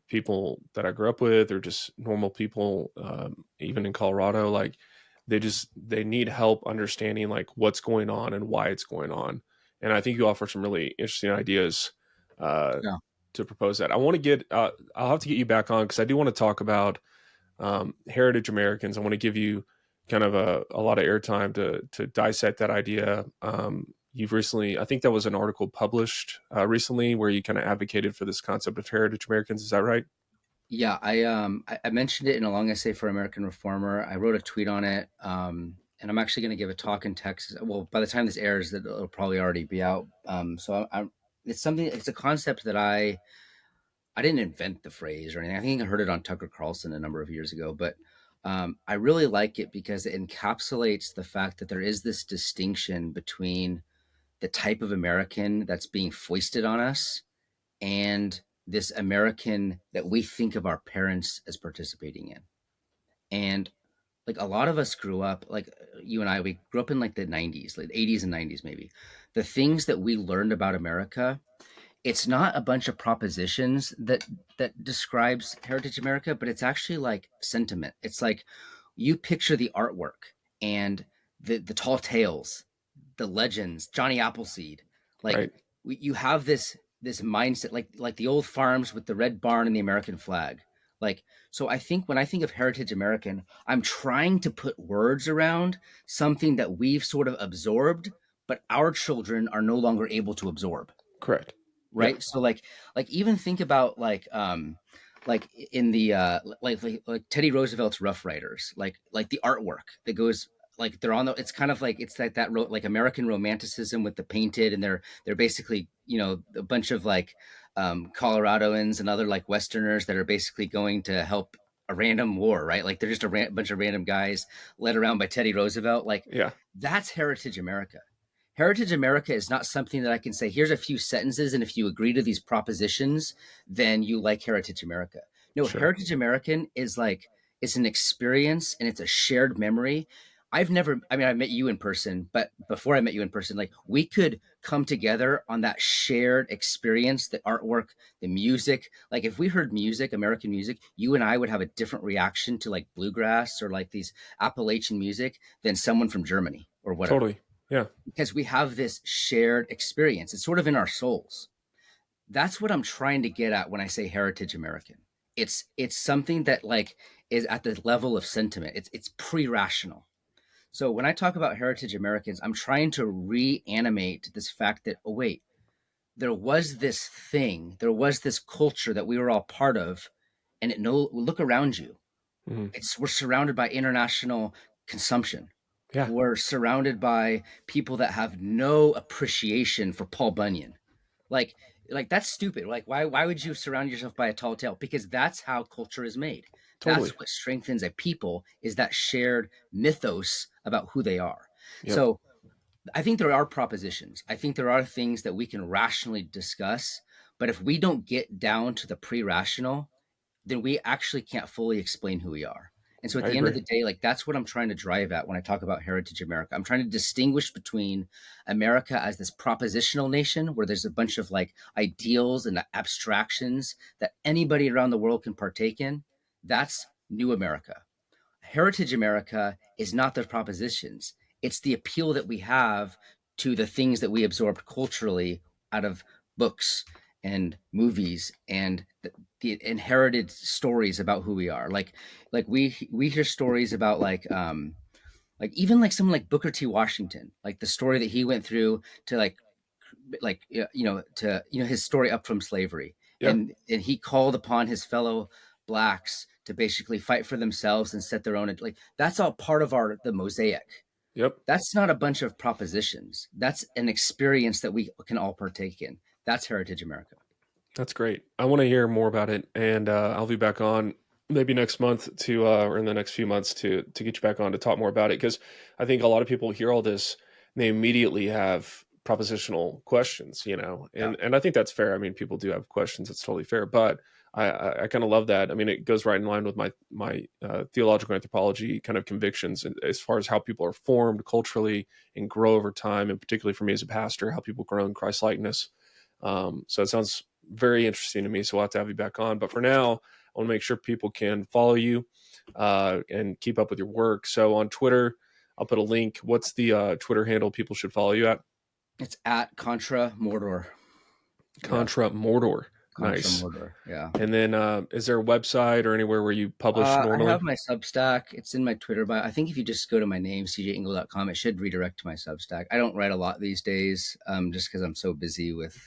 people that I grew up with or just normal people, even in Colorado, like they need help understanding like what's going on and why it's going on. And I think you offer some really interesting ideas uh, Yeah. to propose that. I'll have to get you back on because I do want to talk about heritage Americans. I want to give you kind of a lot of airtime to dissect that idea. You've recently, I think that was an article published recently where you kind of advocated for this concept of heritage Americans. Is that right? Yeah, I mentioned it in a long essay for American Reformer. I wrote a tweet on it, and I'm actually going to give a talk in Texas. Well, by the time this airs, that it'll probably already be out. It's something. It's a concept that I didn't invent the phrase or anything. I think I heard it on Tucker Carlson a number of years ago, but I really like it because it encapsulates the fact that there is this distinction between the type of American that's being foisted on us and this American that we think of our parents as participating in. And like a lot of us grew up, like you and I, we grew up in like the 90s, like 80s and 90s, maybe. The things that we learned about America, it's not a bunch of propositions that describes Heritage America, but it's actually like sentiment. It's like you picture the artwork and the tall tales, the legends, Johnny Appleseed. Like Right. you have this mindset, like the old farms with the red barn and the American flag. Like, so I think when I think of Heritage American, I'm trying to put words around something that we've sort of absorbed, but our children are no longer able to absorb, Correct. Yeah. right? So like even think about like in the like Teddy Roosevelt's Rough Riders, like the artwork that goes, like they're on the, it's kind of like it's like like American romanticism with the painted, and they're basically a bunch of like Coloradoans and other like Westerners that are basically going to help a random war, right? Like they're just bunch of random guys led around by Teddy Roosevelt. Like Yeah. that's Heritage America. Heritage America is not something that I can say, here's a few sentences, and if you agree to these propositions, then you like Heritage America. No, Sure. Heritage American is like, it's an experience and it's a shared memory. I mean, I met you in person, but before I met you in person, like we could come together on that shared experience, the artwork, the music. Like if we heard music, American music, you and I would have a different reaction to like bluegrass or like these Appalachian music than someone from Germany or whatever, Totally. Yeah. because we have this shared experience. It's sort of in our souls. That's what I'm trying to get at when I say Heritage American. it's something that like is at the level of sentiment. It's pre-rational. So when I talk about heritage Americans, I'm trying to reanimate this fact that, oh wait, there was this thing, there was this culture that we were all part of, and look around you. Mhm. We're surrounded by international consumption. Yeah, We're surrounded by people that have no appreciation for Paul Bunyan. Like like that's stupid. Like why would you surround yourself by a tall tale? Because that's how culture is made. That's totally. what strengthens a people, is that shared mythos about who they are. Yep. So I think there are propositions. I think there are things that we can rationally discuss, but if we don't get down to the pre-rational, then we actually can't fully explain who we are. And so at I the end of agree. the day, like that's what I'm trying to drive at when I talk about heritage America. I'm trying to distinguish between America as this propositional nation where there's a bunch of like ideals and abstractions that anybody around the world can partake in. That's new America. Heritage America is not the propositions. It's the appeal that we have to the things that we absorbed culturally out of books and movies and the inherited stories about who we are. Like we hear stories about like even like someone like Booker T. Washington, like the story that he went through to his story up from slavery, Yeah. and he called upon his fellow blacks to basically fight for themselves and set their own, like that's all part of the mosaic. Yep. That's not a bunch of propositions. That's an experience that we can all partake in. That's heritage America. That's great. I want to hear more about it, and I'll be back on maybe next month or in the next few months to get you back on to talk more about it, because I think a lot of people hear all this and they immediately have propositional questions, Yeah. and I think that's fair. I mean, people do have questions. It's totally fair, but I kind of love that. I mean, it goes right in line with my theological anthropology kind of convictions, as far as how people are formed culturally and grow over time, and particularly for me as a pastor, how people grow in Christ likeness. So it sounds very interesting to me. So we'll have to have you back on. But for now, I want to make sure people can follow you and keep up with your work. So on Twitter, I'll put a link. What's the Twitter handle people should follow you at? It's at Contra Mordor. Yeah. Contra Mordor. Contra Nice. Mordor. Yeah. And then is there a website or anywhere where you publish I normally? have my Substack. It's in my Twitter bio. I think if you just go to my name, cjengel.com, it should redirect to my Substack. I don't write a lot these days, just because I'm so busy with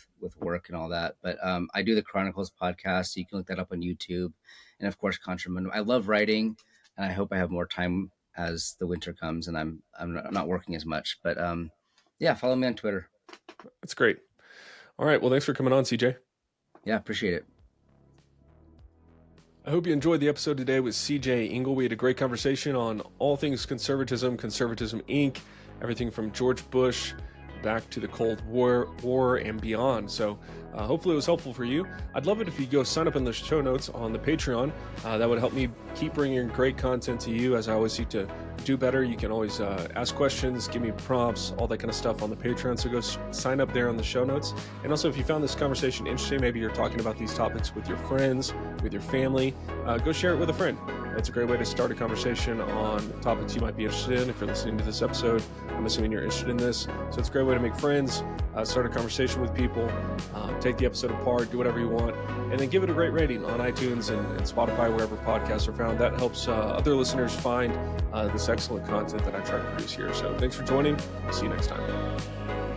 work and all that. But I do the Chronicles podcast, so you can look that up on YouTube. And of course, Contramundum. I love writing, and I hope I have more time as the winter comes and I'm not working as much. But yeah, follow me on Twitter. That's great. All right. Well, thanks for coming on, CJ. Yeah, appreciate it. I hope you enjoyed the episode today with CJ Engel. We had a great conversation on all things conservatism, Conservatism Inc., everything from George Bush back to the Cold War and beyond. So hopefully it was helpful for you. I'd love it if you go sign up in the show notes on the Patreon. That would help me keep bringing great content to you, as I always seek to do better. You can always ask questions, give me prompts, all that kind of stuff on the Patreon. So go sign up there on the show notes. And also, if you found this conversation interesting, maybe you're talking about these topics with your friends, with your family, go share it with a friend. It's a great way to start a conversation on topics you might be interested in. If you're listening to this episode, I'm assuming you're interested in this. So it's a great way to make friends, start a conversation with people, take the episode apart, do whatever you want, and then give it a great rating on iTunes and Spotify, wherever podcasts are found. That helps other listeners find this excellent content that I try to produce here. So thanks for joining. See you next time.